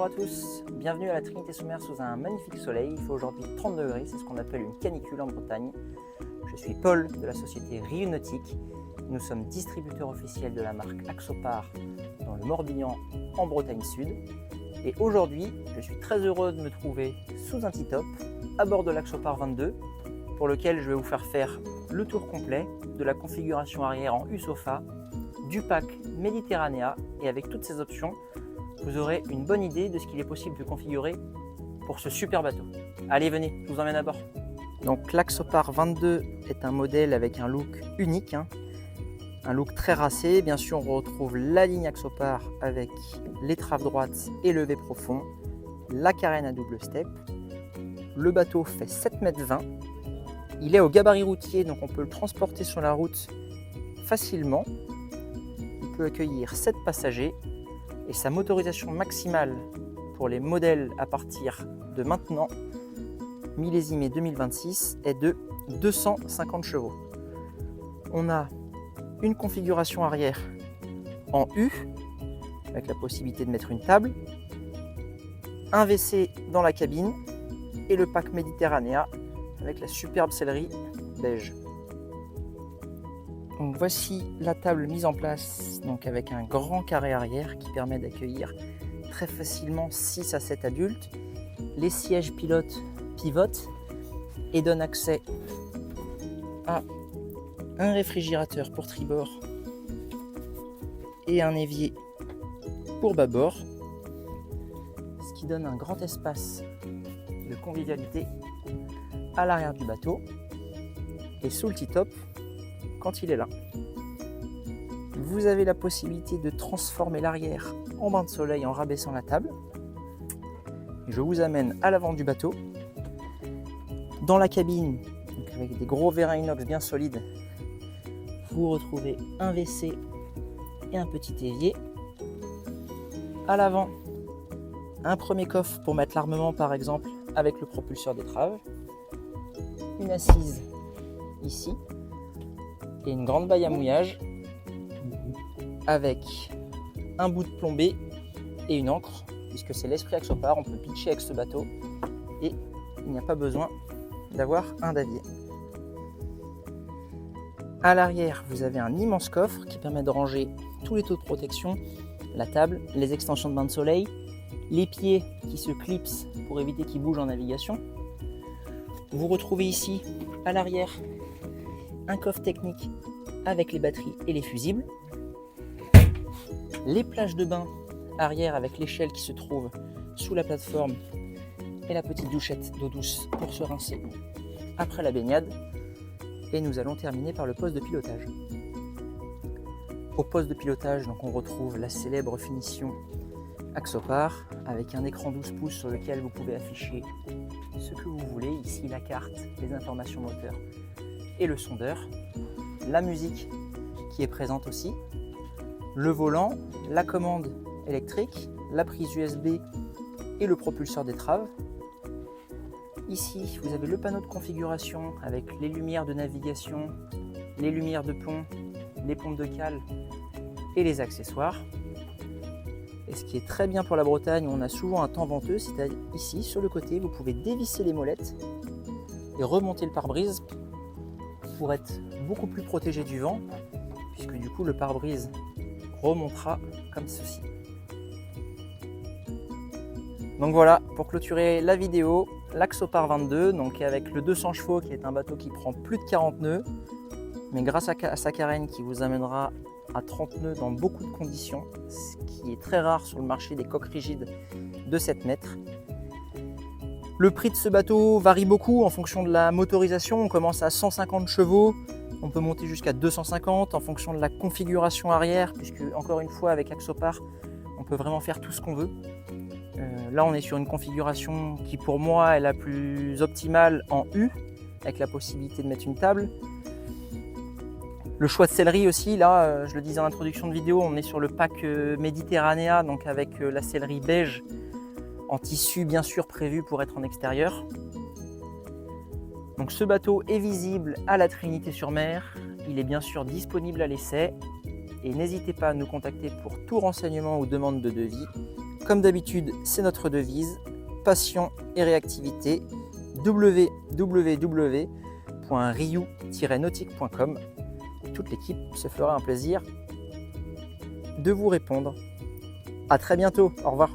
à tous, bienvenue à la Trinité-sous-Mer sous un magnifique soleil. Il fait aujourd'hui 30 degrés, c'est ce qu'on appelle une canicule en Bretagne. Je suis Paul de la société Riu Nautique. Nous sommes distributeurs officiels de la marque Axopar dans le Morbihan en Bretagne Sud. Et aujourd'hui, je suis très heureux de me trouver sous un T-top à bord de l'Axopar 22 pour lequel je vais vous faire le tour complet de la configuration arrière en U-Sofa, du pack Mediterranea, et avec toutes ces options, vous aurez une bonne idée de ce qu'il est possible de configurer pour ce super bateau. Allez, venez, je vous emmène à bord. Donc l'Axopar 22 est un modèle avec un look unique, un look très racé. Bien sûr, on retrouve la ligne Axopar avec l'étrave droite et levé profond, la carène à double step. Le bateau fait 7,20 m. Il est au gabarit routier, donc on peut le transporter sur la route facilement. Il peut accueillir 7 passagers et sa motorisation maximale pour les modèles à partir de maintenant, millésimé 2026, est de 250 chevaux. On a une configuration arrière en U, avec la possibilité de mettre une table, un WC dans la cabine et le pack Mediterranea avec la superbe sellerie beige. Donc voici la table mise en place, donc avec un grand carré arrière qui permet d'accueillir très facilement 6 à 7 adultes. Les sièges pilotes pivotent et donnent accès à un réfrigérateur pour tribord et un évier pour bâbord, ce qui donne un grand espace de convivialité à l'arrière du bateau et sous le T-top quand il est là. Vous avez la possibilité de transformer l'arrière en bain de soleil en rabaissant la table. Je vous amène à l'avant du bateau. Dans la cabine, donc avec des gros vérins inox bien solides, vous retrouvez un WC et un petit évier. À l'avant, un premier coffre pour mettre l'armement par exemple avec le propulseur d'étrave, une assise ici et une grande baille à mouillage avec un bout de plombé et une ancre, puisque c'est l'esprit Axopar, on peut pitcher avec ce bateau et il n'y a pas besoin d'avoir un davier. À l'arrière, vous avez un immense coffre qui permet de ranger tous les taux de protection, la table, les extensions de bain de soleil, les pieds qui se clipsent pour éviter qu'ils bougent en navigation. Vous retrouvez ici, à l'arrière, un coffre technique avec les batteries et les fusibles, les plages de bain arrière avec l'échelle qui se trouve sous la plateforme et la petite douchette d'eau douce pour se rincer après la baignade. Et nous allons terminer par le poste de pilotage. Au poste de pilotage, donc, on retrouve la célèbre finition Axopar avec un écran 12 pouces sur lequel vous pouvez afficher ce que vous voulez. Ici, la carte, les informations moteur et le sondeur, la musique qui est présente aussi, le volant, la commande électrique, la prise USB et le propulseur d'étrave. Ici, vous avez le panneau de configuration avec les lumières de navigation, les lumières de plomb, les pompes de cale et les accessoires. Et ce qui est très bien pour la Bretagne, on a souvent un temps venteux, c'est-à-dire ici, sur le côté, vous pouvez dévisser les molettes et remonter le pare-brise pour être beaucoup plus protégé du vent, puisque du coup le pare-brise remontera comme ceci. Donc voilà, pour clôturer la vidéo, l'Axopar 22, donc avec le 200 chevaux qui est un bateau qui prend plus de 40 nœuds, mais grâce à sa carène qui vous amènera à 30 nœuds dans beaucoup de conditions, ce qui est très rare sur le marché des coques rigides de 7 mètres. Le prix de ce bateau varie beaucoup en fonction de la motorisation. On commence à 150 chevaux, on peut monter jusqu'à 250 en fonction de la configuration arrière, puisque encore une fois avec Axopar, on peut vraiment faire tout ce qu'on veut. Là on est sur une configuration qui pour moi est la plus optimale en U, avec la possibilité de mettre une table. Le choix de sellerie aussi, là je le disais en introduction de vidéo, on est sur le pack Mediterranea, donc avec la sellerie beige en tissu bien sûr prévu pour être en extérieur. Donc ce bateau est visible à la Trinité-sur-Mer, il est bien sûr disponible à l'essai et n'hésitez pas à nous contacter pour tout renseignement ou demande de devis. Comme d'habitude, c'est notre devise, passion et réactivité, www.ryu-nautique.com. Et toute l'équipe se fera un plaisir de vous répondre. À très bientôt, au revoir.